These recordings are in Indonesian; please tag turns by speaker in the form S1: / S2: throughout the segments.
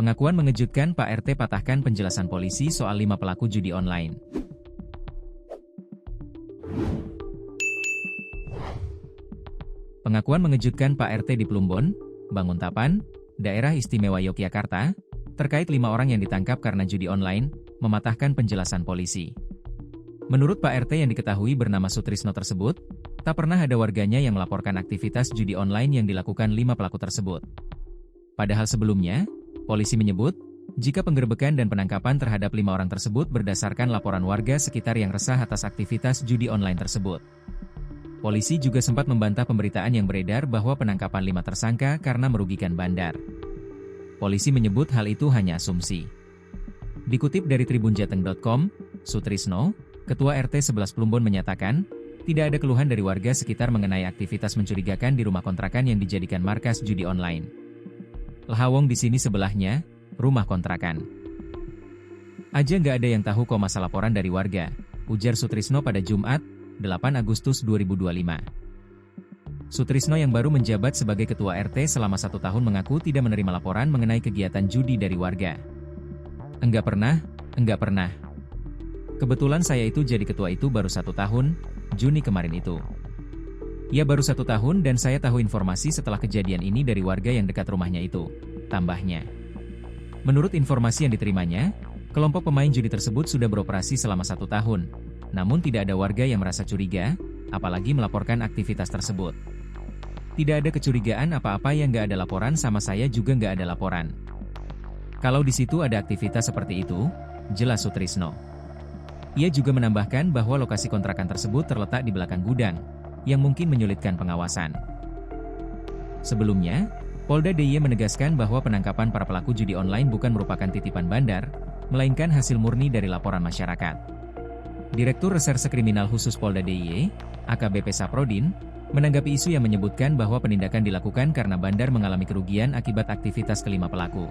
S1: Pengakuan mengejutkan, Pak RT patahkan penjelasan polisi soal 5 pelaku judi online. Pengakuan mengejutkan Pak RT di Plumbon, Banguntapan, Daerah Istimewa Yogyakarta, terkait 5 orang yang ditangkap karena judi online, mematahkan penjelasan polisi. Menurut Pak RT yang diketahui bernama Sutrisno tersebut, tak pernah ada warganya yang melaporkan aktivitas judi online yang dilakukan 5 pelaku tersebut. Padahal sebelumnya, polisi menyebut, jika penggerebekan dan penangkapan terhadap 5 orang tersebut berdasarkan laporan warga sekitar yang resah atas aktivitas judi online tersebut. Polisi juga sempat membantah pemberitaan yang beredar bahwa penangkapan 5 tersangka karena merugikan bandar. Polisi menyebut hal itu hanya asumsi. Dikutip dari tribunjateng.com, Sutrisno, Ketua RT 11 Plumbon menyatakan, tidak ada keluhan dari warga sekitar mengenai aktivitas mencurigakan di rumah kontrakan yang dijadikan markas judi online. Lhawong di sini sebelahnya, rumah kontrakan. Aja nggak ada yang tahu kok masa laporan dari warga, ujar Sutrisno pada Jumat, 8 Agustus 2025. Sutrisno yang baru menjabat sebagai Ketua RT selama 1 tahun mengaku tidak menerima laporan mengenai kegiatan judi dari warga. Enggak pernah. Kebetulan saya itu jadi ketua itu baru 1 tahun, Juni kemarin itu. Ya baru 1 tahun dan saya tahu informasi setelah kejadian ini dari warga yang dekat rumahnya itu, tambahnya. Menurut informasi yang diterimanya, kelompok pemain judi tersebut sudah beroperasi selama 1 tahun, namun tidak ada warga yang merasa curiga, apalagi melaporkan aktivitas tersebut. Tidak ada kecurigaan apa-apa yang nggak ada laporan sama saya juga nggak ada laporan. Kalau di situ ada aktivitas seperti itu, jelas Sutrisno. Ia juga menambahkan bahwa lokasi kontrakan tersebut terletak di belakang gudang, yang mungkin menyulitkan pengawasan. Sebelumnya, Polda DIY menegaskan bahwa penangkapan para pelaku judi online bukan merupakan titipan bandar, melainkan hasil murni dari laporan masyarakat. Direktur Reserse Kriminal Khusus Polda DIY, AKBP Saprodin, menanggapi isu yang menyebutkan bahwa penindakan dilakukan karena bandar mengalami kerugian akibat aktivitas kelima pelaku.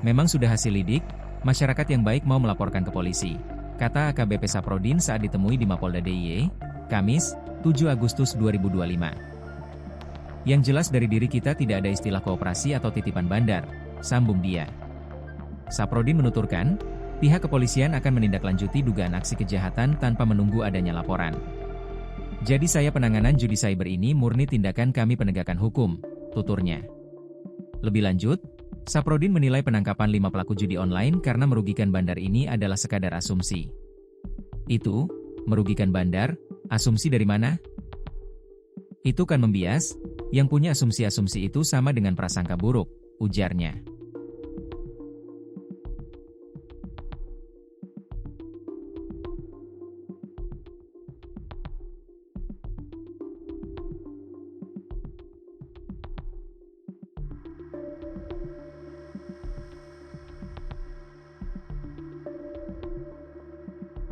S1: Memang sudah hasil lidik, masyarakat yang baik mau melaporkan ke polisi, kata AKBP Saprodin saat ditemui di Mapolda DIY, Kamis, 7 Agustus 2025. Yang jelas dari diri kita tidak ada istilah kooperasi atau titipan bandar, sambung dia. Saprodin menuturkan, pihak kepolisian akan menindaklanjuti dugaan aksi kejahatan tanpa menunggu adanya laporan. Jadi saya penanganan judi cyber ini murni tindakan kami penegakan hukum, tuturnya. Lebih lanjut, Saprodin menilai penangkapan 5 pelaku judi online karena merugikan bandar ini adalah sekadar asumsi. Itu, merugikan bandar, asumsi dari mana? Itu kan membias, yang punya asumsi-asumsi itu sama dengan prasangka buruk, ujarnya.